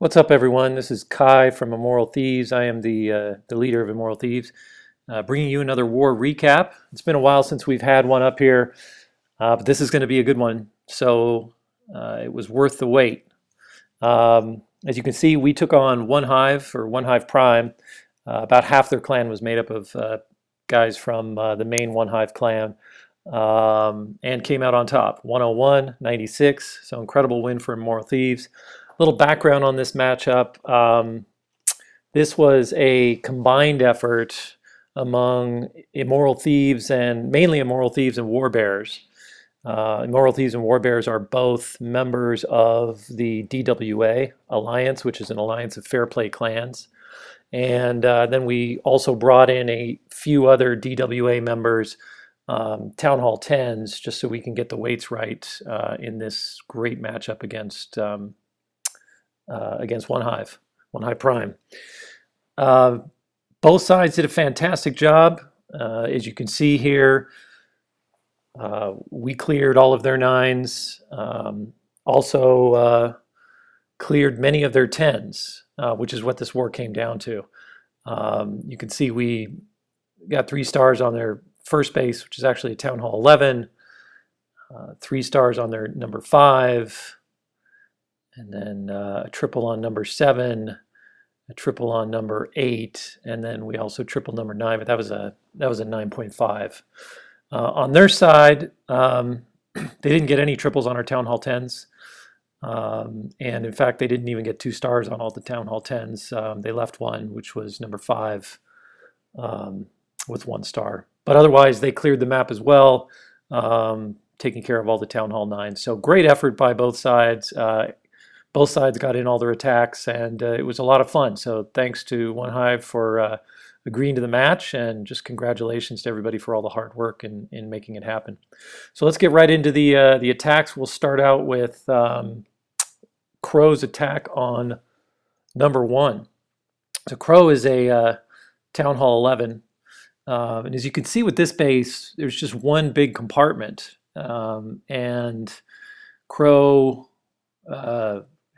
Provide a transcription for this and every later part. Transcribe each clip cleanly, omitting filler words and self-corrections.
What's up, everyone? This is Kai from Immoral Thieves. I am the leader of Immoral Thieves, bringing you another war recap. It's been a while since we've had one up here, but this is going to be a good one. So it was worth the wait. As you can see, we took on OneHive or OneHive Prime. About half their clan was made up of guys from the main OneHive clan, and came out on top. 101, 96. So incredible win for Immoral Thieves. Little background on this matchup. This was a combined effort among Immoral Thieves and mainly Immoral Thieves and WarBears. Immoral Thieves and WarBears are both members of the DWA Alliance, which is an alliance of fair play clans. And then we also brought in a few other DWA members, Town Hall 10s, just so we can get the weights right in this great matchup against OneHive Prime. Both sides did a fantastic job. As you can see here, we cleared all of their 9s, also cleared many of their 10s, which is what this war came down to. You can see we got 3 stars on their first base, which is actually a Town Hall 11, 3 stars on their number 5, and then a triple on number 7, a triple on number 8, and then we also triple number 9, but that was a 9.5. On their side, they didn't get any triples on our Town Hall 10s, and in fact they didn't even get 2 stars on all the Town Hall 10s. They left one, which was number 5, with 1 star. But otherwise they cleared the map as well, taking care of all the Town Hall 9s. So great effort by both sides. Both sides got in all their attacks, and it was a lot of fun. So thanks to OneHive for agreeing to the match, and just congratulations to everybody for all the hard work in making it happen. So let's get right into the attacks. We'll start out with Crow's attack on number 1. So Crow is a Town Hall 11, and as you can see with this base, there's just one big compartment, and Crow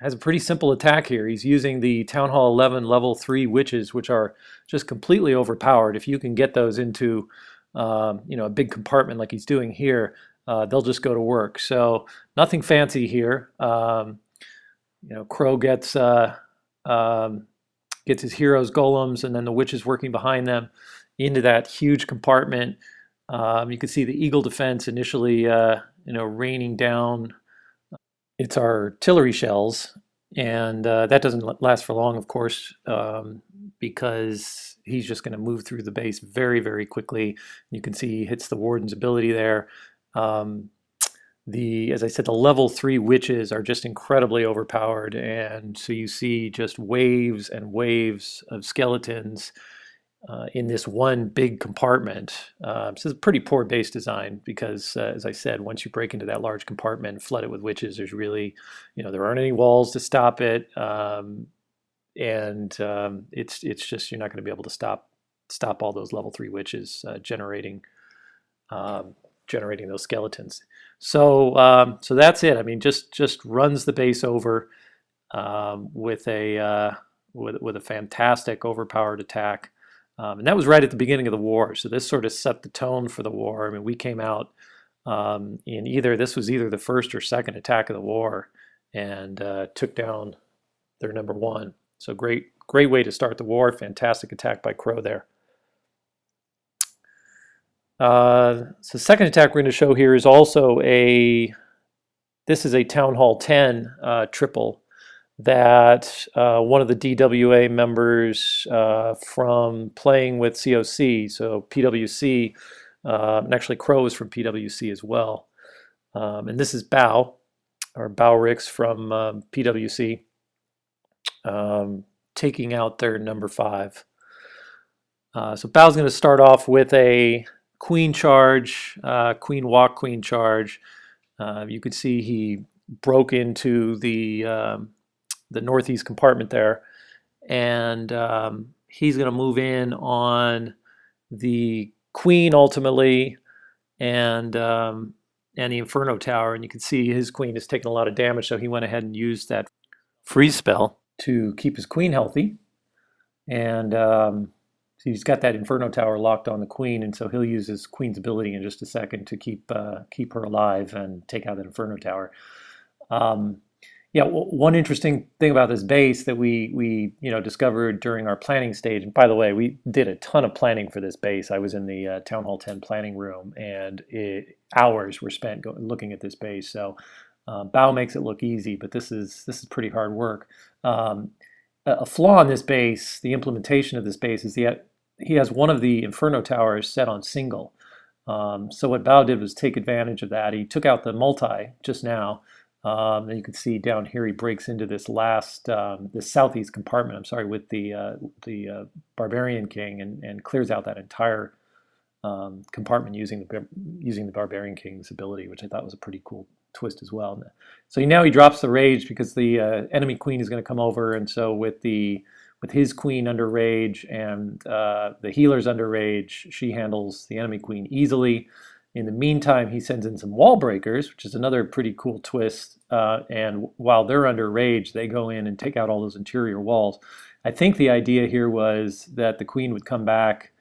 has a pretty simple attack here. He's using the Town Hall 11 level 3 witches, which are just completely overpowered. If you can get those into a big compartment like he's doing here, they'll just go to work. So nothing fancy here. Crow gets his heroes golems, and then the witches working behind them into that huge compartment. You can see the eagle defense initially raining down its artillery shells, and that doesn't last for long, of course, because he's just going to move through the base very, very quickly. You can see he hits the warden's ability there. As I said, the level 3 witches are just incredibly overpowered, and so you see just waves and waves of skeletons in this one big compartment. So it's a pretty poor base design because, as I said, once you break into that large compartment and flood it with witches, there's really, there aren't any walls to stop it, and it's just, you're not going to be able to stop all those level 3 witches generating those skeletons. So that's it. I mean, just runs the base over with a fantastic overpowered attack. And that was right at the beginning of the war, so this sort of set the tone for the war. I mean, we came out this was either the first or second attack of the war, and took down their number 1. So great way to start the war. Fantastic attack by Crow there. So the second attack we're going to show here is also this is a Town Hall 10 triple that one of the DWA members from playing with COC, so PWC, and actually Crow is from PWC as well. And this is Bao Rix from PWC, taking out their number 5. So Bao's going to start off with a queen charge, queen walk, queen charge. You could see he broke into the northeast compartment there, and he's going to move in on the queen ultimately, and the Inferno Tower, and you can see his queen is taking a lot of damage, so he went ahead and used that freeze spell. to keep his queen healthy. And so he's got that Inferno Tower locked on the queen, and so he'll use his queen's ability in just a second to keep her alive and take out that Inferno Tower. Um, yeah, one interesting thing about this base that we discovered during our planning stage. And by the way, we did a ton of planning for this base. I was in the Town Hall 10 planning room, and hours were spent looking at this base. So Bao makes it look easy, but this is pretty hard work. A flaw in this base, the implementation of this base, is he has one of the Inferno Towers set on single. So what Bao did was take advantage of that. He took out the multi just now. And you can see down here he breaks into this this southeast compartment, I'm sorry, with the Barbarian King, and clears out that entire compartment using the Barbarian King's ability, which I thought was a pretty cool twist as well. So now he drops the rage because the enemy queen is going to come over, and so with his queen under rage and the healer's under rage, she handles the enemy queen easily. In the meantime, he sends in some wall breakers, which is another pretty cool twist. And while they're under rage, they go in and take out all those interior walls. I think the idea here was that the queen would come back.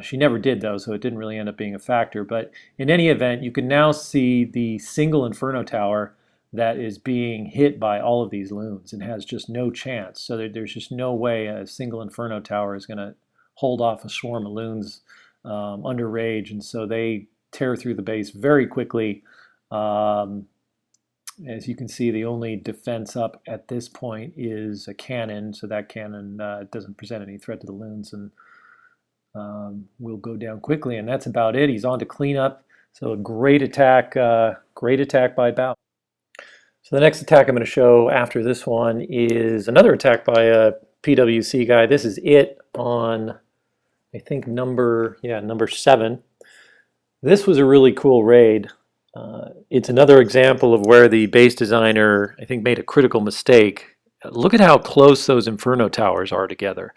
She never did, though, so it didn't really end up being a factor. But in any event, you can now see the single Inferno Tower that is being hit by all of these loons and has just no chance. So there's just no way a single Inferno Tower is going to hold off a swarm of loons under rage. And so they tear through the base very quickly. As you can see, the only defense up at this point is a cannon, so that cannon doesn't present any threat to the loons, and will go down quickly, and that's about it. He's on to cleanup, so a great attack by Bao. So the next attack I'm going to show after this one is another attack by a PWC guy. This is it on, I think, number 7. This was a really cool raid. It's another example of where the base designer, I think, made a critical mistake. Look at how close those Inferno Towers are together.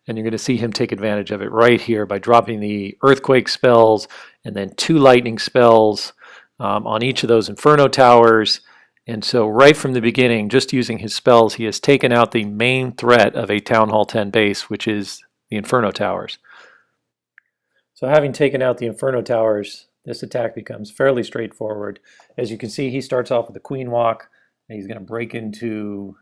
And you're going to see him take advantage of it right here by dropping the Earthquake spells and then 2 Lightning spells on each of those Inferno Towers. And so right from the beginning, just using his spells, he has taken out the main threat of a Town Hall 10 base, which is the Inferno Towers. So having taken out the Inferno Towers, this attack becomes fairly straightforward. As you can see, he starts off with a Queen Walk, and he's going to break into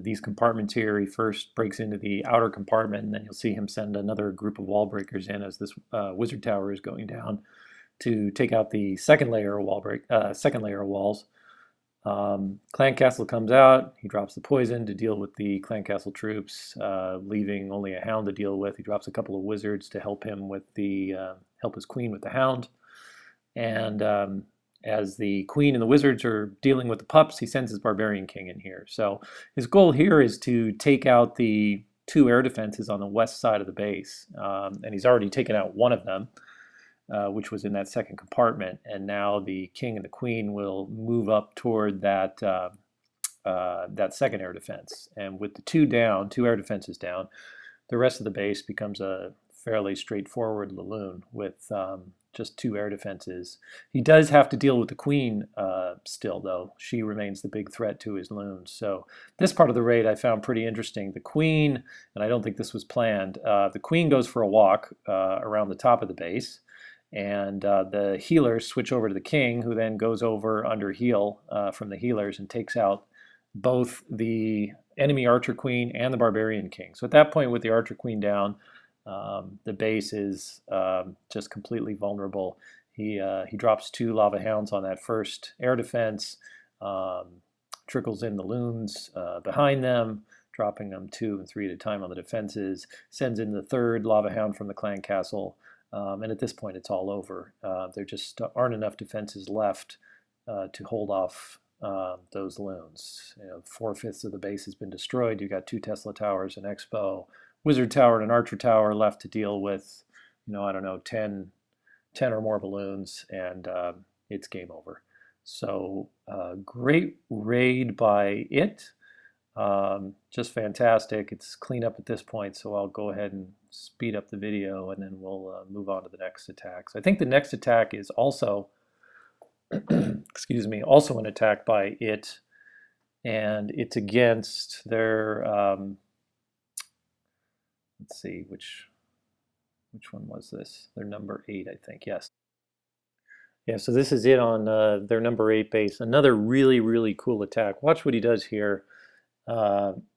these compartments here. He first breaks into the outer compartment, and then you'll see him send another group of wall breakers in as this Wizard Tower is going down to take out the second layer of walls. Clan Castle comes out. He drops the poison to deal with the Clan Castle troops, leaving only a hound to deal with. He drops a couple of wizards to help him with help his queen with the hound. And as the queen and the wizards are dealing with the pups, he sends his Barbarian King in here. So his goal here is to take out the 2 air defenses on the west side of the base. And he's already taken out one of them, which was in that second compartment. And now the king and the queen will move up toward that second air defense. And with the 2 air defenses down, the rest of the base becomes a fairly straightforward Laloon with just 2 air defenses. He does have to deal with the queen still, though. She remains the big threat to his loons. So this part of the raid I found pretty interesting. The queen, and I don't think this was planned, the queen goes for a walk around the top of the base. And the healers switch over to the king, who then goes over under heal from the healers and takes out both the enemy archer queen and the barbarian king. So at that point, with the archer queen down, the base is just completely vulnerable. He drops 2 lava hounds on that first air defense, trickles in the loons behind them, dropping them 2 and 3 at a time on the defenses, sends in the 3rd lava hound from the clan castle. And at this point, it's all over. There just aren't enough defenses left to hold off those loons. 4/5 of the base has been destroyed. You've got 2 Tesla towers, an Expo, Wizard Tower, and an Archer Tower left to deal with, I don't know, 10 or more balloons, and it's game over. So great raid by it. Just fantastic. It's clean up at this point, so I'll go ahead and speed up the video, and then we'll move on to the next attack. So I think the next attack is also, excuse me, also an attack by it, and it's against their, let's see, which one was this? Their number 8, I think, yes. Yeah, so this is it on their number 8 base. Another really, really cool attack. Watch what he does here.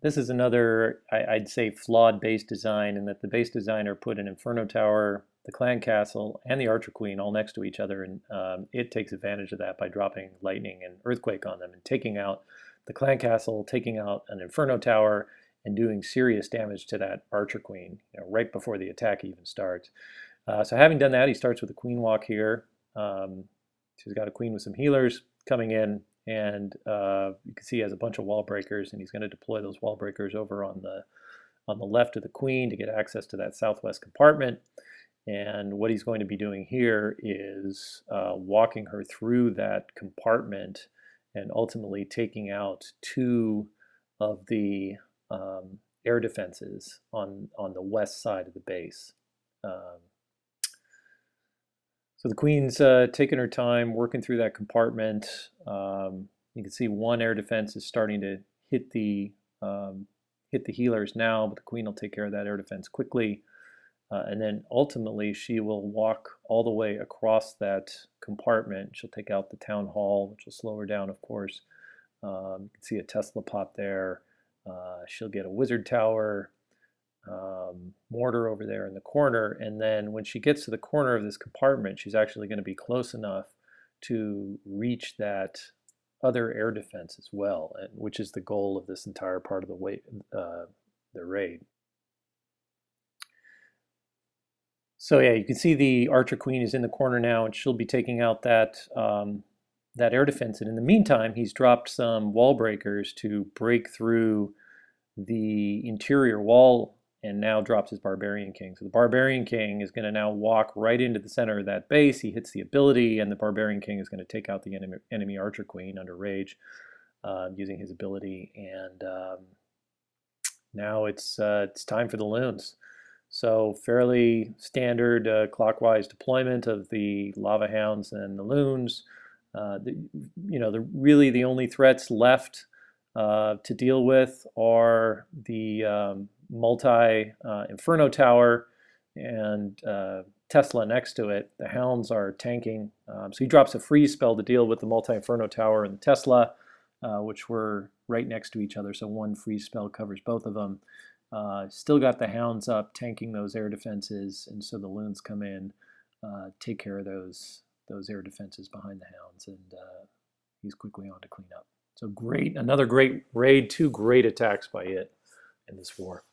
This is another, I'd say, flawed base design in that the base designer put an Inferno Tower, the Clan Castle, and the Archer Queen all next to each other, and it takes advantage of that by dropping Lightning and Earthquake on them and taking out the Clan Castle, taking out an Inferno Tower, and doing serious damage to that Archer Queen, right before the attack even starts. So having done that, he starts with a Queen Walk here. She's got a Queen with some healers coming in, and you can see he has a bunch of wall breakers, and he's going to deploy those wall breakers over on the left of the Queen to get access to that southwest compartment. And what he's going to be doing here is walking her through that compartment and ultimately taking out 2 of the air defenses on the west side of the base. So the Queen's taking her time, working through that compartment. You can see one air defense is starting to hit the healers now, but the Queen will take care of that air defense quickly. And then ultimately she will walk all the way across that compartment. She'll take out the Town Hall, which will slow her down, of course. You can see a Tesla pop there. She'll get a Wizard Tower, mortar over there in the corner, and then when she gets to the corner of this compartment, she's actually going to be close enough to reach that other air defense as well, which is the goal of this entire part of the raid. So yeah, you can see the Archer Queen is in the corner now, and she'll be taking out that air defense. And in the meantime, he's dropped some wall breakers to break through the interior wall, and now drops his Barbarian King. So the Barbarian King is going to now walk right into the center of that base. He hits the ability, and the Barbarian King is going to take out the enemy Archer Queen under Rage using his ability. And now it's time for the loons. So fairly standard clockwise deployment of the Lava Hounds and the loons. Really the only threats left to deal with are the multi-Inferno Tower and Tesla next to it. The Hounds are tanking. So he drops a freeze spell to deal with the multi-Inferno Tower and the Tesla, which were right next to each other. So one freeze spell covers both of them. Still got the Hounds up, tanking those air defenses, and so the loons come in, take care of those air defenses behind the Hounds, and he's quickly on to clean up. So great, another great raid, 2 great attacks by it in this war.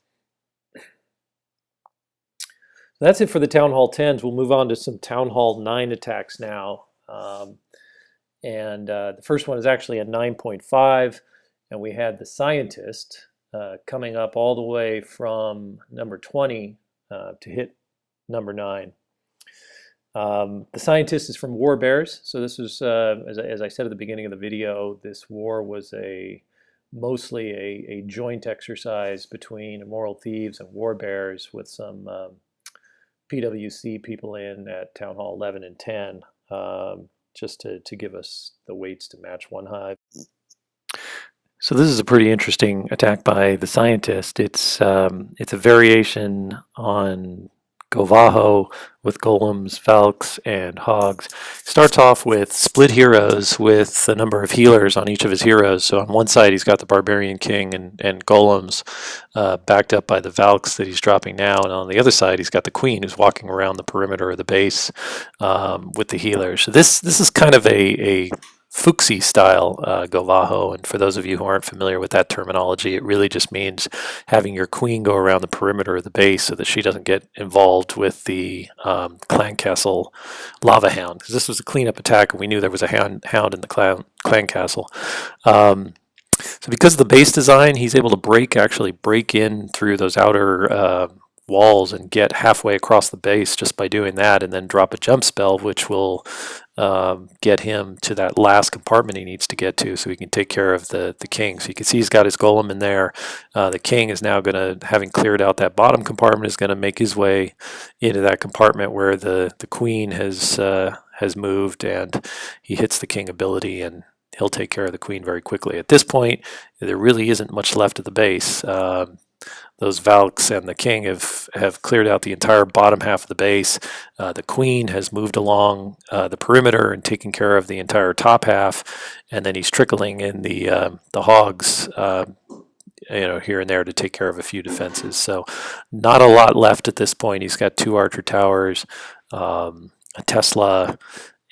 So that's it for the Town Hall 10s. We'll move on to some Town Hall 9 attacks now. The first one is actually a 9.5, and we had the Scientist coming up all the way from number 20 to hit number 9. The Scientist is from WarBears. So this was, as I said at the beginning of the video, this war was mostly a joint exercise between Immoral Thieves and WarBears, with some PWC people in at Town Hall 11 and 10, just to give us the weights to match OneHive. So this is a pretty interesting attack by the Scientist. It's a variation on Govaho with Golems, Valks, and Hogs. Starts off with split heroes with a number of healers on each of his heroes. So on one side he's got the Barbarian King and Golems backed up by the Valks that he's dropping now, and on the other side he's got the Queen who's walking around the perimeter of the base with the healers. So this is kind of a Fuchsie style Govaho, and for those of you who aren't familiar with that terminology, it really just means having your Queen go around the perimeter of the base so that she doesn't get involved with the Clan Castle Lava Hound, because this was a cleanup attack and we knew there was a hound in the Clan Castle. So because of the base design, he's able to actually break in through those outer walls and get halfway across the base just by doing that, and then drop a jump spell which will get him to that last compartment he needs to get to so he can take care of the king. So you can see he's got his golem in there. The king is now going to, having cleared out that bottom compartment, is going to make his way into that compartment where the queen has moved, and he hits the king ability, and he'll take care of the queen very quickly. At this point, there really isn't much left of the base. Those Valks and the king have cleared out the entire bottom half of the base. The queen has moved along the perimeter and taken care of the entire top half, and then he's trickling in the hogs, here and there to take care of a few defenses. So not a lot left at this point. He's got 2 archer towers, a Tesla,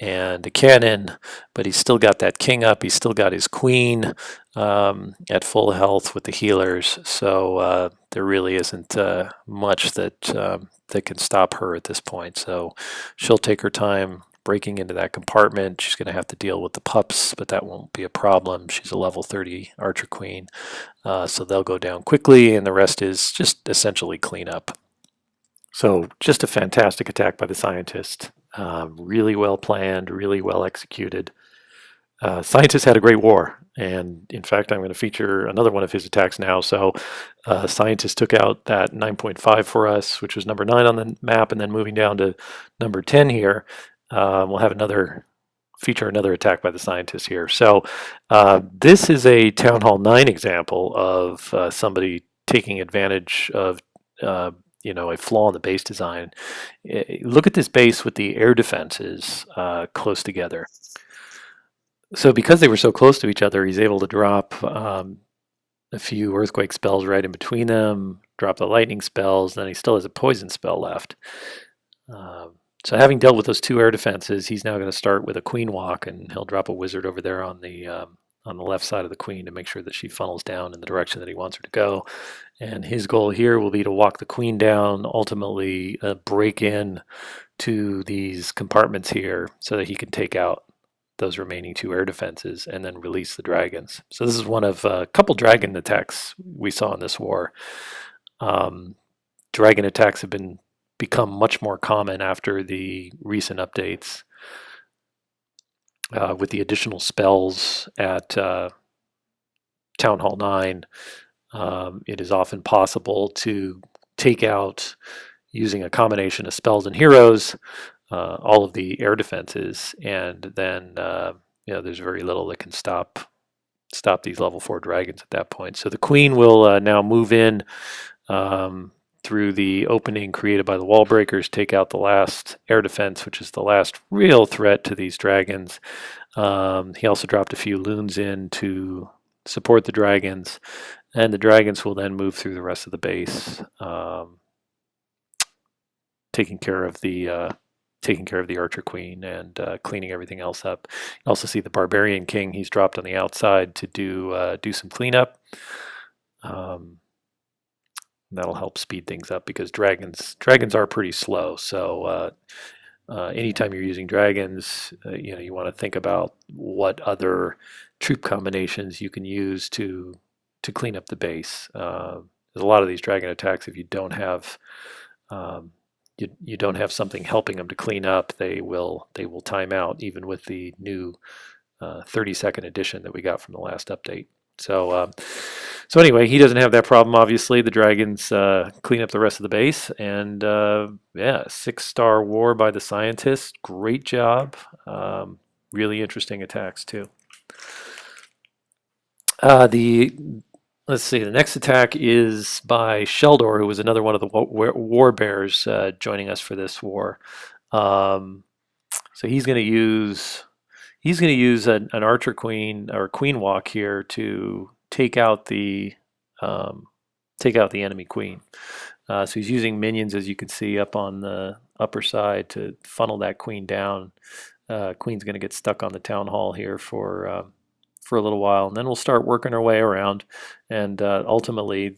and a cannon, but he's still got that king up. He's still got his queen at full health with the healers. So there really isn't much that can stop her at this point. So she'll take her time breaking into that compartment. She's going to have to deal with the pups, but that won't be a problem. She's a level 30 archer queen, so they'll go down quickly, and the rest is just essentially cleanup. So just a fantastic attack by the scientist. Really well planned, really well executed. Scientist had a great war, and in fact, I'm going to feature another one of his attacks now. So, Scientist took out that 9.5 for us, which was number 9 on the map, and then moving down to number 10 here, we'll have another attack by the Scientist here. So, this is a Town Hall 9 example of somebody taking advantage of a flaw in the base design. Look at this base with the air defenses close together. So because they were so close to each other, he's able to drop a few earthquake spells right in between them, drop the lightning spells, then he still has a poison spell left. So having dealt with those 2 air defenses, he's now going to start with a queen walk, and he'll drop a wizard over there on the left side of the queen to make sure that she funnels down in the direction that he wants her to go. And his goal here will be to walk the queen down, ultimately break in to these compartments here so that he can take out those remaining 2 air defenses and then release the dragons. So this is one of a couple dragon attacks we saw in this war. Dragon attacks have become much more common after the recent updates. With the additional spells at Town Hall 9, it is often possible to take out, using a combination of spells and heroes, all of the air defenses, and then there's very little that can stop these level 4 dragons at that point. So the queen will now move in through the opening created by the wall breakers, take out the last air defense, which is the last real threat to these dragons. He also dropped a few loons in to support the dragons, and the dragons will then move through the rest of the base, taking care of the archer queen and cleaning everything else up. You also see the barbarian king. He's dropped on the outside to do some cleanup. That'll help speed things up because dragons are pretty slow. So anytime you're using dragons, you want to think about what other troop combinations you can use to clean up the base. There's a lot of these dragon attacks. If you don't have you don't have something helping them to clean up, they will time out, even with the new 30-second addition that we got from the last update. So anyway, he doesn't have that problem. Obviously, the dragons clean up the rest of the base, and 6-star war by the scientist. Great job. Really interesting attacks too. Let's see. The next attack is by Sheldor, who was another one of the WarBears joining us for this war. So he's going to use an archer queen or queen walk here to take out the enemy queen. So he's using minions, as you can see up on the upper side, to funnel that queen down. Queen's going to get stuck on the town hall here for a little while, and then we'll start working our way around, and ultimately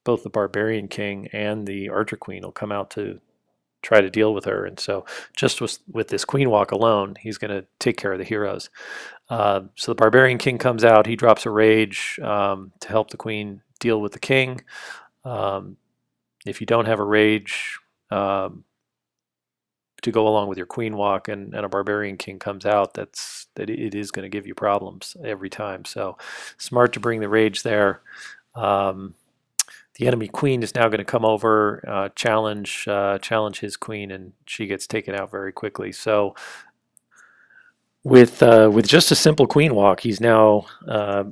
both the barbarian king and the archer queen will come out to try to deal with her. And so just with this queen walk alone, he's going to take care of the heroes. So the barbarian king comes out. He drops a rage to help the queen deal with the king. If you don't have a rage to go along with your queen walk, and a barbarian king comes out, it is going to give you problems every time. So smart to bring the rage there. The enemy queen is now going to come over, challenge his queen, and she gets taken out very quickly. So With just a simple queen walk, he's now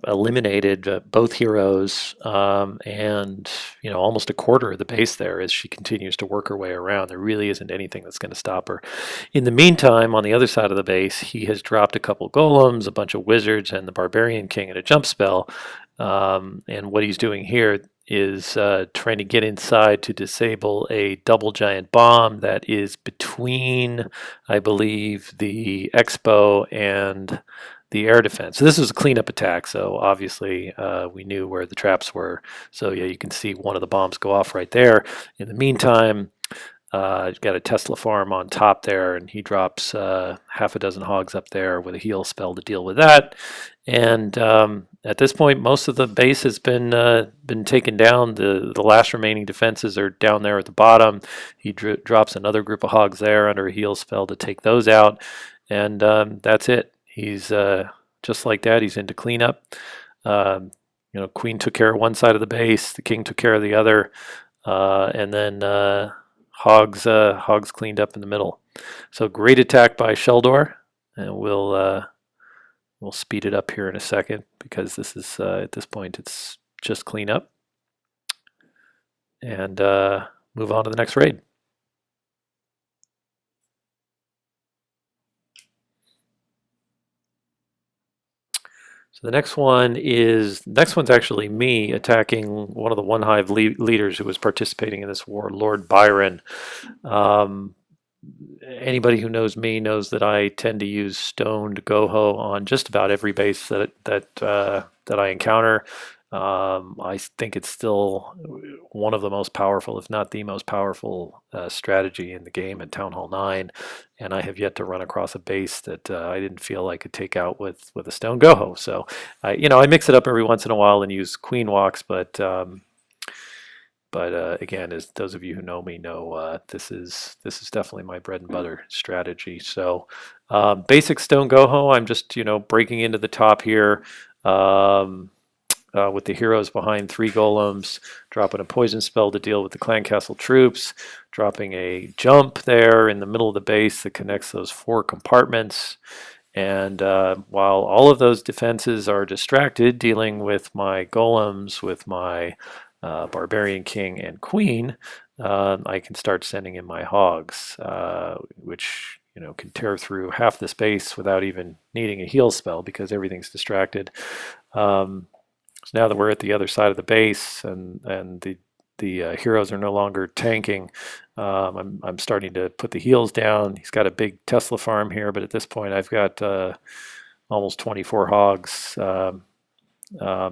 eliminated both heroes, and almost a quarter of the base there as she continues to work her way around. There really isn't anything that's going to stop her. In the meantime, on the other side of the base, he has dropped a couple golems, a bunch of wizards, and the barbarian king at a jump spell. And what he's doing here is trying to get inside to disable a double giant bomb that is between, I believe, the Expo and the air defense. So this was a cleanup attack, so obviously we knew where the traps were. So yeah, you can see one of the bombs go off right there. In the meantime, he's got a Tesla farm on top there, and he drops half a dozen hogs up there with a heal spell to deal with that. And at this point, most of the base has been taken down. The last remaining defenses are down there at the bottom. He drops another group of hogs there under a heal spell to take those out, and that's it. He's just like that. He's into cleanup. Queen took care of one side of the base. The king took care of the other, and then hogs cleaned up in the middle. So great attack by Sheldor, and we'll speed it up here in a second because this is at this point it's just cleanup, and move on to the next raid. So the next one's actually me attacking one of the OneHive leaders who was participating in this war, Lord Byron. Anybody who knows me knows that I tend to use stoned Goho on just about every base that I encounter. I think it's still one of the most powerful, if not the most powerful, strategy in the game at Town Hall 9, and I have yet to run across a base that I didn't feel I could take out with a stone Goho. So, I mix it up every once in a while and use queen walks, but again, as those of you who know me know, this is definitely my bread and butter strategy. So, basic stone Goho, I'm just breaking into the top here. With the heroes behind 3 golems, dropping a poison spell to deal with the clan castle troops, dropping a jump there in the middle of the base that connects those 4 compartments. And while all of those defenses are distracted, dealing with my golems, with my barbarian king and queen, I can start sending in my hogs, which can tear through half the space without even needing a heal spell because everything's distracted. So now that we're at the other side of the base and the heroes are no longer tanking, I'm starting to put the heals down. He's got a big Tesla farm here, but at this point I've got almost 24 hogs that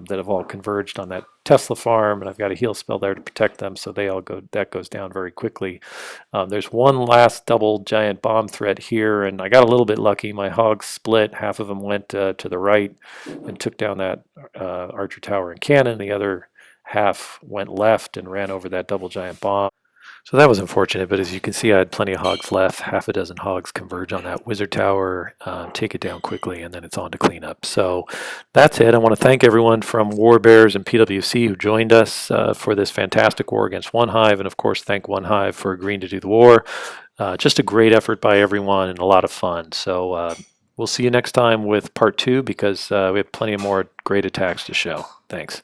have all converged on that Tesla farm, and I've got a heal spell there to protect them, so that goes down very quickly. There's one last double giant bomb threat here, and I got a little bit lucky. My hogs split. Half of them went to the right and took down that archer tower and cannon. The other half went left and ran over that double giant bomb. So that was unfortunate, but as you can see, I had plenty of hogs left. Half a dozen hogs converge on that wizard tower, take it down quickly, and then it's on to cleanup. So that's it. I want to thank everyone from WarBears and PWC who joined us for this fantastic war against OneHive, and of course thank OneHive for agreeing to do the war. Just a great effort by everyone and a lot of fun. So we'll see you next time with part 2 because we have plenty of more great attacks to show. Thanks.